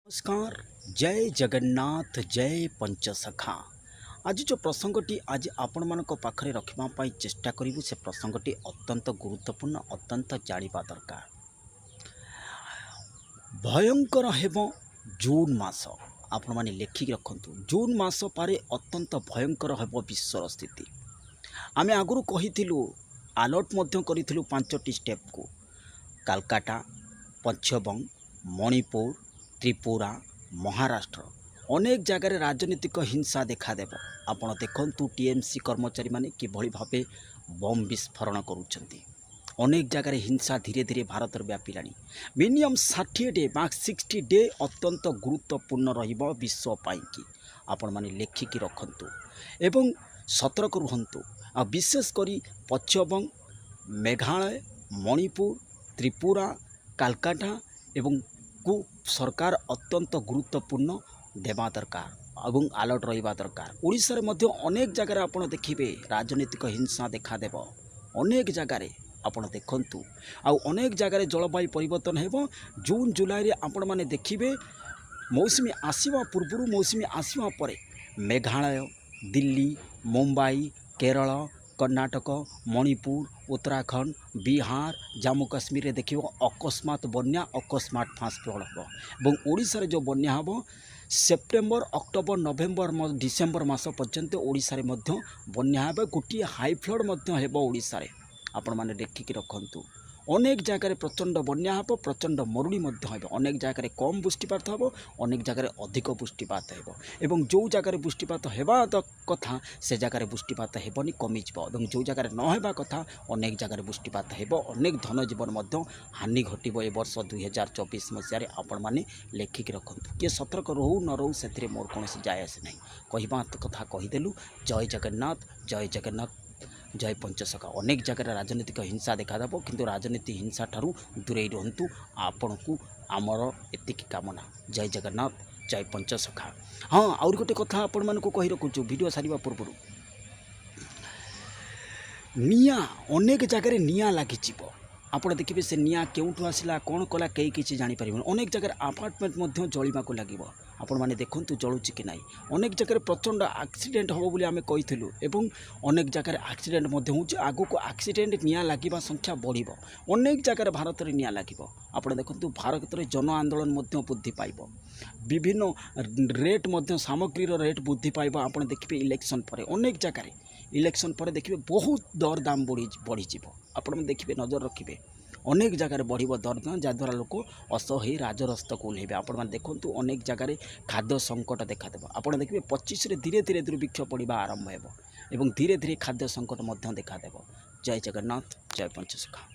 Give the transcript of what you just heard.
नमस्कार। जय जगन्नाथ जय पंचसखा। आज जो प्रसंगटी आज आपण मानक पाखरे रखिबा पाई चेष्टा करिबु से प्रसंगटी अत्यंत गुरुत्वपूर्ण अत्यंत जानिबा दरकार। भयंकर हेब जून मास आपण माने लेखिक रखंतु। जून मास पारे अत्यंत भयंकर हेब विश्वर स्थिति। आमे आगुरु कहिथिलु अलर्ट मध्य करिथिलु 5टी स्टेप को कालकाटा पश्चिमबंग मणिपुर त्रिपुरा महाराष्ट्र अनेक जगार राजनीतिक हिंसा देखादेव। आपण देखंतु टीएमसी कर्मचारी माने किभଳି भावे बम विस्फोरण करुछंती। अनेक जगार हिंसा धीरे धीरे भारत व्यापिलानी। मिनिमम 60 डे मैक्स 60 डे अत्यंत गुरुत्वपूर्ण रहिबो विश्व पाई कि आपण माने लेखिकी रखंतु एवं सतर्क रुहंतु। आ विशेष करी पश्चिमबंग मेघालय मणिपुर त्रिपुरा कालकाटा एवं को सरकार अत्यंत गुरुत्वपूर्ण देवा दरकार और अलर्ट रहिबा दरकार। ओडिशा मध्य अनेक जगार आपण देखिबे राजनीतिक हिंसा देखादेव। अनेक जगार आपण देखंतु आउ अनेक जगार जलवायु परिवर्तन हेबो। जून जुलाई रे आपण माने देखिबे मौसुमी आसीबा पूर्वरु मौसुमी आसीबा परे मेघालय दिल्ली मुंबई केरल कर्नाटक मणिपुर उत्तराखंड बिहार जम्मू काश्मीर देखिए अकस्मात बन्या अकस्मात फास्ट फ्लड हम और ओडिशा रे जो बन्या हम सेप्टेम्बर अक्टोबर नवेम्बर डिसेम्बर मास पर्यंत ओडिशा रे मध्य बन्या हे गोटे हाई फ्लड मध्य हेबो। ओडिशा रे आपण माने देखिकी रखंतु। अनेक जगार प्रचंड बन्या हे प्रचंड मरुड़ी मध्य हेबो। अनेक जगार कम वृष्टिपात हेबो अनेक जगार अधिक वृष्टिपात हेबो एवं जो जगार वृष्टिपात हेबा कथा से जगार वृष्टिपात हेबनी कमिजिबो एवं जो जगार न हेबा कथा अनेक जगार वृष्टिपात हेबो। अनेक धन जीवन मध्य हानि घटिबो। ए वर्ष 2024 मसीह रे आपण माने लेखिक रखंतु। किए सतर्क रहू न रहू सेथिरे मोर कोनोसी जाय आसे नै। कहिबा कथा कहिदेलु। जय जगन्नाथ जय जगन्नाथ जय पंचसखा। अनेक जगह राजनीतिक हिंसा देखादेव किंतु राजनीति हिंसा ठारू दूरे रुहतु। आपण को आमर एतिकी कामना। जय जगन्नाथ जय पंचसखा। हाँ आउर गोटे कथा आपण मानकु कहि रखुछु वीडियो सारिबा पूर्वरु। निया अनेक जगह निया लागि जीवो। आपण देखिबे से निया केउठु आसिला कोन कला केई किछि जानि परिबो। अनेक जगह अपार्टमेंट मध्य जळिबा को लागिबो। आपण माने देखंतु जळुछि कि नाही। अनेक जगह प्रचंड एक्सीडेंट हो बोली आमे कहिथिलु एवं अनेक जगह एक्सीडेंट मध्य होउछि। आगु को एक्सीडेंट निया लागिबा संख्या बढ़िबो। अनेक जगह भारत रे निया लागिबो। आपण देखंतु भारत रे जन आंदोलन मध्य बुद्धि पाइबो। विभिन्न रेट मध्य सामग्री रो रेट बुद्धि पाइबो। आपण देखिबे इलेक्शन पर अनेक जगह इलेक्शन पर देखिए बहुत दर दाम बढ़ी जीवो। आपण देखिए नजर रखिए अनेक जगह बढ़िबो दर दाम जद्वारा लोक असह्य राजरस्त को ओह्लैबे। आपण मैंने देखंतु अनेक जगह खाद्य संकट देखादेव। आपण देखिए 25 रे धीरे धीरे दुर्भिक्ष पड़ा आरंभ हेबो एवं धीरे धीरे खाद्य संकट मध्य देखादेव। जय जगन्नाथ जय पंचसखा।